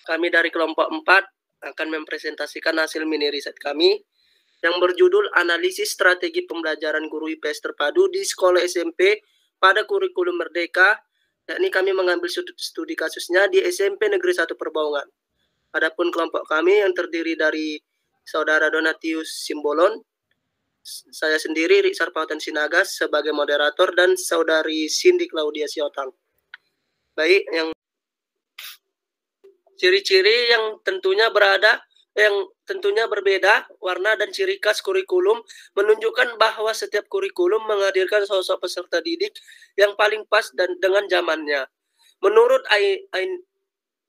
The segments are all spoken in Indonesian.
Kami dari kelompok 4 akan mempresentasikan hasil mini riset kami yang berjudul Analisis Strategi Pembelajaran Guru IPS Terpadu di Sekolah SMP pada Kurikulum Merdeka, yakni kami mengambil studi kasusnya di SMP Negeri 1 Perbaungan. Adapun kelompok kami yang terdiri dari Saudara Donatius Simbolon, saya sendiri Riksar Pautan Sinagas sebagai moderator, dan Saudari Cindy Claudia Siotang. Baik, yang ciri-ciri yang tentunya berbeda warna dan ciri khas kurikulum menunjukkan bahwa setiap kurikulum menghadirkan sosok peserta didik yang paling pas dan dengan zamannya. Menurut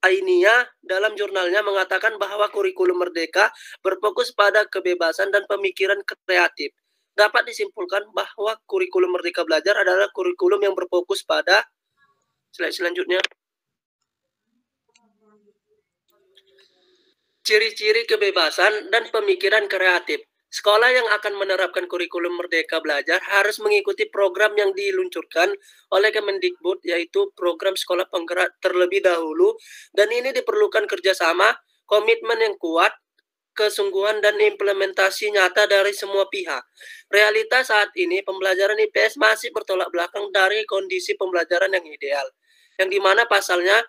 Ainia dalam jurnalnya mengatakan bahwa kurikulum Merdeka berfokus pada kebebasan dan pemikiran kreatif. Dapat disimpulkan bahwa kurikulum Merdeka Belajar adalah kurikulum yang berfokus pada slide selanjutnya. Ciri-ciri kebebasan dan pemikiran kreatif. Sekolah yang akan menerapkan kurikulum Merdeka Belajar harus mengikuti program yang diluncurkan oleh Kemendikbud, yaitu program sekolah penggerak terlebih dahulu, dan ini diperlukan kerjasama, komitmen yang kuat, kesungguhan, dan implementasi nyata dari semua pihak. Realitas saat ini, pembelajaran IPS masih bertolak belakang dari kondisi pembelajaran yang ideal, yang dimana pasalnya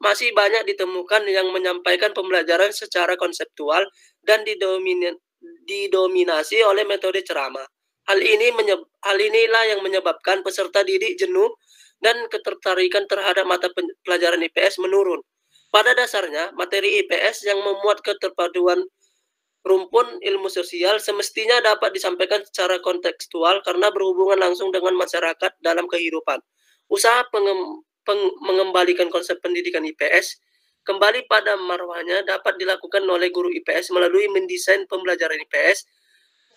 masih banyak ditemukan yang menyampaikan pembelajaran secara konseptual dan didominasi oleh metode ceramah. Hal inilah yang menyebabkan peserta didik jenuh dan ketertarikan terhadap mata pelajaran IPS menurun. Pada dasarnya, materi IPS yang memuat keterpaduan rumpun ilmu sosial semestinya dapat disampaikan secara kontekstual karena berhubungan langsung dengan masyarakat dalam kehidupan. Usaha mengembalikan konsep pendidikan IPS kembali pada marwahnya dapat dilakukan oleh guru IPS melalui mendesain pembelajaran IPS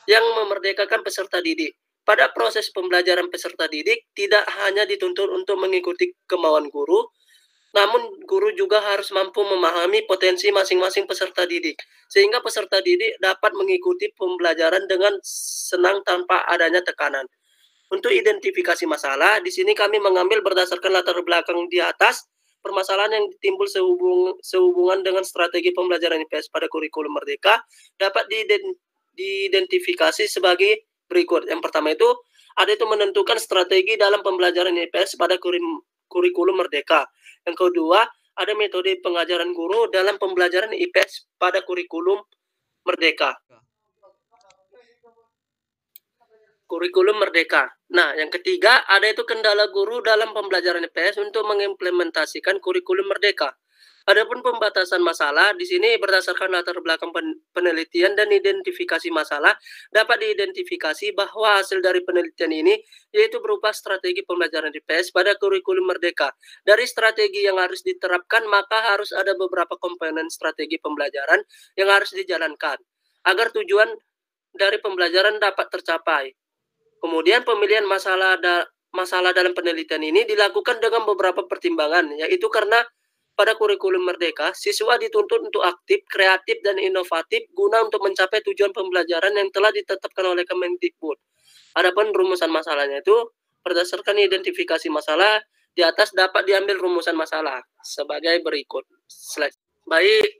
yang memerdekakan peserta didik. Pada proses pembelajaran peserta didik tidak hanya dituntut untuk mengikuti kemauan guru, namun guru juga harus mampu memahami potensi masing-masing peserta didik, sehingga peserta didik dapat mengikuti pembelajaran dengan senang tanpa adanya tekanan. Untuk identifikasi masalah, di sini kami mengambil berdasarkan latar belakang di atas, permasalahan yang timbul sehubungan dengan strategi pembelajaran IPS pada kurikulum Merdeka dapat diidentifikasi sebagai berikut. Yang pertama itu menentukan strategi dalam pembelajaran IPS pada kurikulum Merdeka. Yang kedua, ada metode pengajaran guru dalam pembelajaran IPS pada kurikulum Merdeka. Kurikulum Merdeka. Nah, yang ketiga, ada itu kendala guru dalam pembelajaran IPS untuk mengimplementasikan kurikulum Merdeka. Adapun pembatasan masalah, di sini berdasarkan latar belakang penelitian dan identifikasi masalah, dapat diidentifikasi bahwa hasil dari penelitian ini yaitu berupa strategi pembelajaran IPS pada kurikulum Merdeka. Dari strategi yang harus diterapkan, maka harus ada beberapa komponen strategi pembelajaran yang harus dijalankan agar tujuan dari pembelajaran dapat tercapai. Kemudian pemilihan masalah dalam penelitian ini dilakukan dengan beberapa pertimbangan, yaitu karena pada kurikulum Merdeka, siswa dituntut untuk aktif, kreatif, dan inovatif guna untuk mencapai tujuan pembelajaran yang telah ditetapkan oleh Kemendikbud. Adapun rumusan masalahnya itu berdasarkan identifikasi masalah di atas dapat diambil rumusan masalah sebagai berikut. Slide. Baik,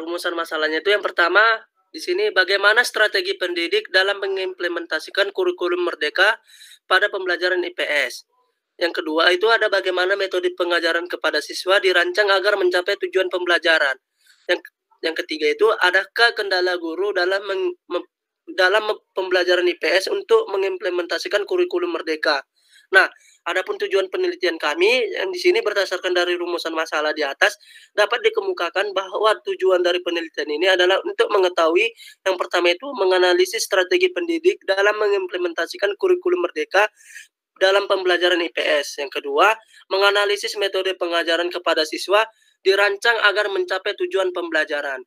rumusan masalahnya itu yang pertama, di sini bagaimana strategi pendidik dalam mengimplementasikan kurikulum Merdeka pada pembelajaran IPS. Yang kedua itu ada bagaimana metode pengajaran kepada siswa dirancang agar mencapai tujuan pembelajaran. Yang ketiga itu adakah kendala guru dalam pembelajaran IPS untuk mengimplementasikan kurikulum Merdeka. Nah, adapun tujuan penelitian kami yang di sini berdasarkan dari rumusan masalah di atas dapat dikemukakan bahwa tujuan dari penelitian ini adalah untuk mengetahui yang pertama itu menganalisis strategi pendidik dalam mengimplementasikan kurikulum Merdeka dalam pembelajaran IPS. Yang kedua, menganalisis metode pengajaran kepada siswa dirancang agar mencapai tujuan pembelajaran.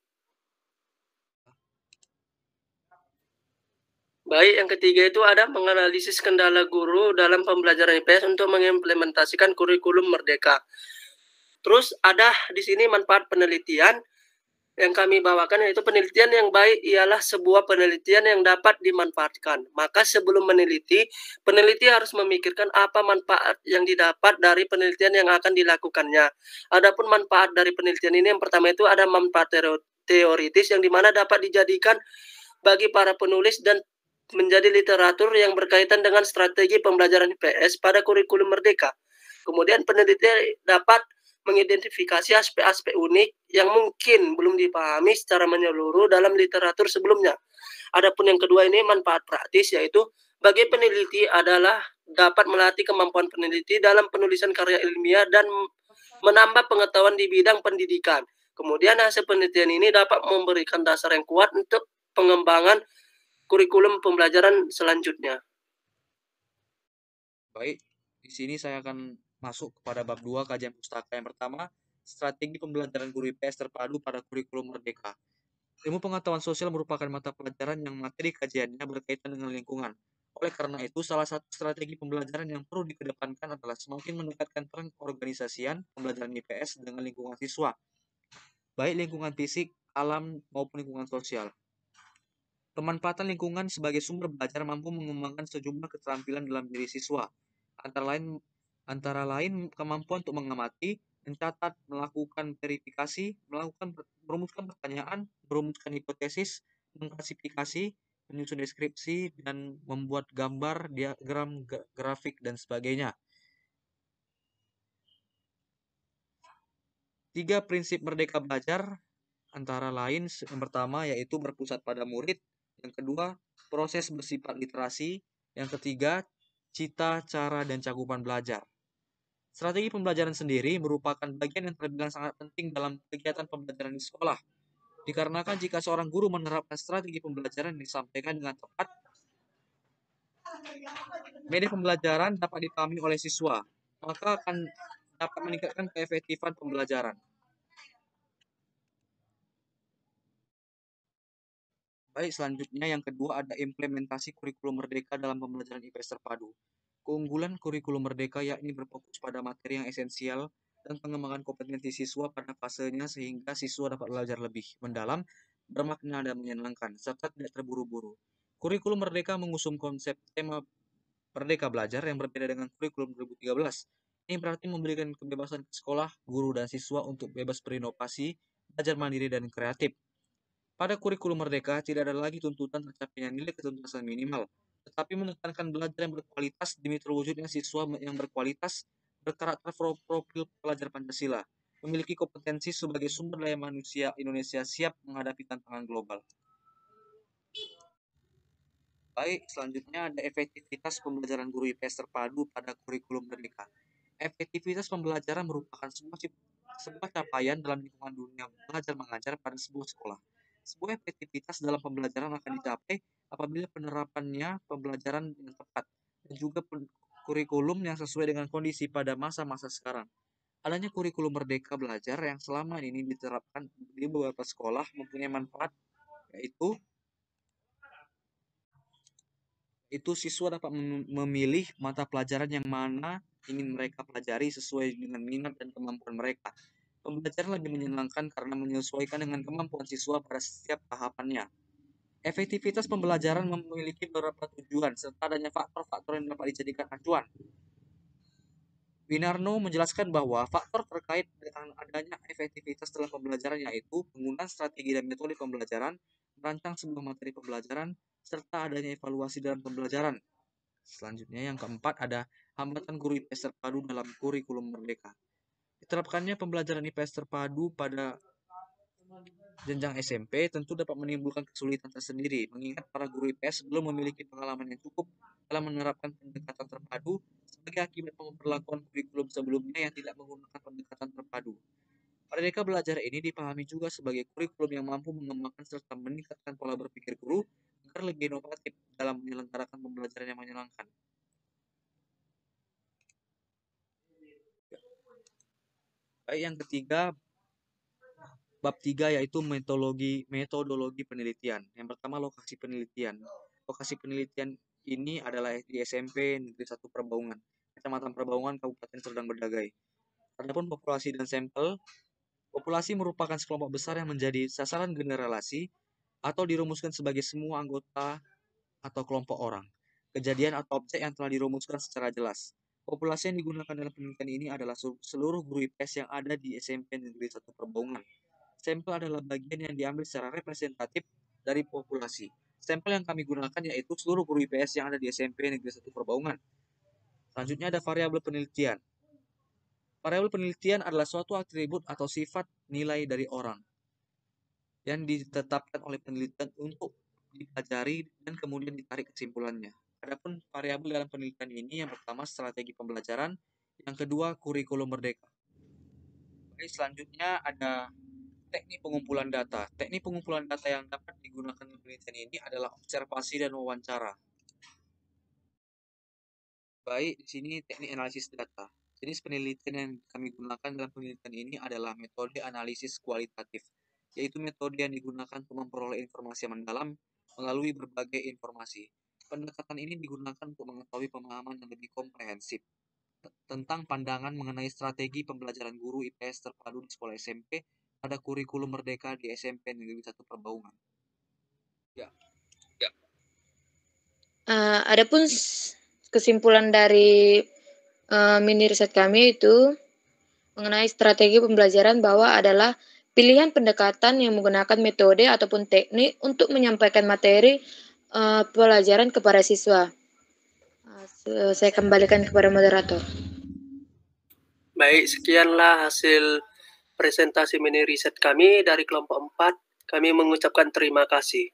Baik, yang ketiga itu ada menganalisis kendala guru dalam pembelajaran IPS untuk mengimplementasikan kurikulum Merdeka. Terus ada di sini manfaat penelitian Yang kami bawakan yaitu penelitian yang baik ialah sebuah penelitian yang dapat dimanfaatkan. Maka sebelum meneliti, peneliti harus memikirkan apa manfaat yang didapat dari penelitian yang akan dilakukannya. Adapun manfaat dari penelitian ini yang pertama itu ada manfaat teoritis yang dimana dapat dijadikan bagi para penulis dan menjadi literatur yang berkaitan dengan strategi pembelajaran IPS pada kurikulum Merdeka. Kemudian peneliti dapat mengidentifikasi aspek-aspek unik yang mungkin belum dipahami secara menyeluruh dalam literatur sebelumnya. Adapun yang kedua ini manfaat praktis, yaitu bagi peneliti adalah dapat melatih kemampuan peneliti dalam penulisan karya ilmiah dan menambah pengetahuan di bidang pendidikan. Kemudian hasil penelitian ini dapat memberikan dasar yang kuat untuk pengembangan kurikulum pembelajaran selanjutnya. Baik, di sini saya akan masuk kepada bab 2 kajian pustaka. Yang pertama, strategi pembelajaran guru IPS terpadu pada kurikulum Merdeka. Ilmu pengetahuan sosial merupakan mata pelajaran yang materi kajiannya berkaitan dengan lingkungan. Oleh karena itu, salah satu strategi pembelajaran yang perlu dikedepankan adalah semakin mendekatkan peran organisasian pembelajaran IPS dengan lingkungan siswa, baik lingkungan fisik, alam, maupun lingkungan sosial. Pemanfaatan lingkungan sebagai sumber belajar mampu mengembangkan sejumlah keterampilan dalam diri siswa, antara lain kemampuan untuk mengamati, mencatat, melakukan verifikasi, merumuskan pertanyaan, merumuskan hipotesis, mengklasifikasi, menyusun deskripsi, dan membuat gambar, diagram, grafik, dan sebagainya. 3 prinsip merdeka belajar antara lain yang pertama yaitu berpusat pada murid, yang kedua proses bersifat literasi, yang ketiga cita, cara, dan cakupan belajar. Strategi pembelajaran sendiri merupakan bagian yang terbilang sangat penting dalam kegiatan pembelajaran di sekolah. Dikarenakan jika seorang guru menerapkan strategi pembelajaran yang disampaikan dengan tepat, media pembelajaran dapat dipahami oleh siswa, maka akan dapat meningkatkan keefektifan pembelajaran. Baik, selanjutnya yang kedua ada implementasi kurikulum Merdeka dalam pembelajaran IPS terpadu. Keunggulan kurikulum Merdeka yakni berfokus pada materi yang esensial dan pengembangan kompetensi siswa pada fasenya sehingga siswa dapat belajar lebih mendalam, bermakna dan menyenangkan, serta tidak terburu-buru. Kurikulum Merdeka mengusung konsep tema Merdeka Belajar yang berbeda dengan kurikulum 2013. Ini berarti memberikan kebebasan ke sekolah, guru, dan siswa untuk bebas berinovasi, belajar mandiri, dan kreatif. Pada kurikulum Merdeka, tidak ada lagi tuntutan tercapainya nilai ketuntasan minimal, tetapi menekankan belajar yang berkualitas demi terwujudnya siswa yang berkualitas, berkarakter profil pelajar Pancasila, memiliki kompetensi sebagai sumber daya manusia Indonesia siap menghadapi tantangan global. Baik, selanjutnya ada efektivitas pembelajaran guru IPS terpadu pada kurikulum Merdeka. Efektivitas pembelajaran merupakan sebuah capaian dalam lingkungan dunia belajar mengajar pada sebuah sekolah. Sebuah efektivitas dalam pembelajaran akan dicapai apabila penerapannya pembelajaran yang tepat dan juga kurikulum yang sesuai dengan kondisi pada masa-masa sekarang. Adanya kurikulum Merdeka Belajar yang selama ini diterapkan di beberapa sekolah mempunyai manfaat, yaitu siswa dapat memilih mata pelajaran yang mana ingin mereka pelajari sesuai dengan minat dan kemampuan mereka. Pembelajaran lebih menyenangkan karena menyesuaikan dengan kemampuan siswa pada setiap tahapannya. Efektivitas pembelajaran memiliki beberapa tujuan serta adanya faktor-faktor yang dapat dijadikan acuan. Winarno menjelaskan bahwa faktor terkait dengan adanya efektivitas dalam pembelajaran yaitu penggunaan strategi dan metode pembelajaran, merancang sebuah materi pembelajaran, serta adanya evaluasi dalam pembelajaran. Selanjutnya yang keempat ada hambatan guru IPS terpadu dalam kurikulum Merdeka. Diterapkannya pembelajaran IPS terpadu pada jenjang SMP tentu dapat menimbulkan kesulitan tersendiri, mengingat para guru IPS belum memiliki pengalaman yang cukup dalam menerapkan pendekatan terpadu sebagai akibat pemberlakuan kurikulum sebelumnya yang tidak menggunakan pendekatan terpadu. Merdeka Belajar ini dipahami juga sebagai kurikulum yang mampu mengembangkan serta meningkatkan pola berpikir guru agar lebih inovatif dalam menyelenggarakan pembelajaran yang menyenangkan. Baik, yang ketiga, bab 3 yaitu metodologi penelitian. Yang pertama lokasi penelitian. Lokasi penelitian ini adalah di SMP Negeri 1 Perbaungan, Kecamatan Perbaungan, Kabupaten Serdang Bedagai. Adapun populasi dan sampel Populasi merupakan sekelompok besar yang menjadi sasaran generalisasi atau dirumuskan sebagai semua anggota atau kelompok orang, kejadian atau objek yang telah dirumuskan secara jelas. Populasi yang digunakan dalam penelitian ini adalah seluruh guru IPS yang ada di SMP Negeri 1 Perbaungan. Sampel adalah bagian yang diambil secara representatif dari populasi. Sampel yang kami gunakan yaitu seluruh guru IPS yang ada di SMP Negeri 1 Perbaungan. Selanjutnya ada variabel penelitian. Variabel penelitian adalah suatu atribut atau sifat nilai dari orang yang ditetapkan oleh penelitian untuk dipelajari dan kemudian ditarik kesimpulannya. Adapun variabel dalam penelitian ini yang pertama strategi pembelajaran, yang kedua kurikulum merdeka. Oke, selanjutnya ada teknik pengumpulan data. Teknik pengumpulan data yang dapat digunakan dalam penelitian ini adalah observasi dan wawancara. Baik, di sini teknik analisis data. Jenis penelitian yang kami gunakan dalam penelitian ini adalah metode analisis kualitatif, yaitu metode yang digunakan untuk memperoleh informasi yang mendalam melalui berbagai informasi. Pendekatan ini digunakan untuk mengetahui pemahaman yang lebih komprehensif tentang pandangan mengenai strategi pembelajaran guru IPS terpadu di sekolah SMP pada kurikulum merdeka di SMP Negeri 1 Perbaungan. Ya. Adapun kesimpulan dari mini riset kami itu mengenai strategi pembelajaran bahwa adalah pilihan pendekatan yang menggunakan metode ataupun teknik untuk menyampaikan materi pelajaran kepada siswa. Saya kembalikan kepada moderator. Baik, sekianlah hasil presentasi mini riset kami dari kelompok 4. Kami mengucapkan terima kasih.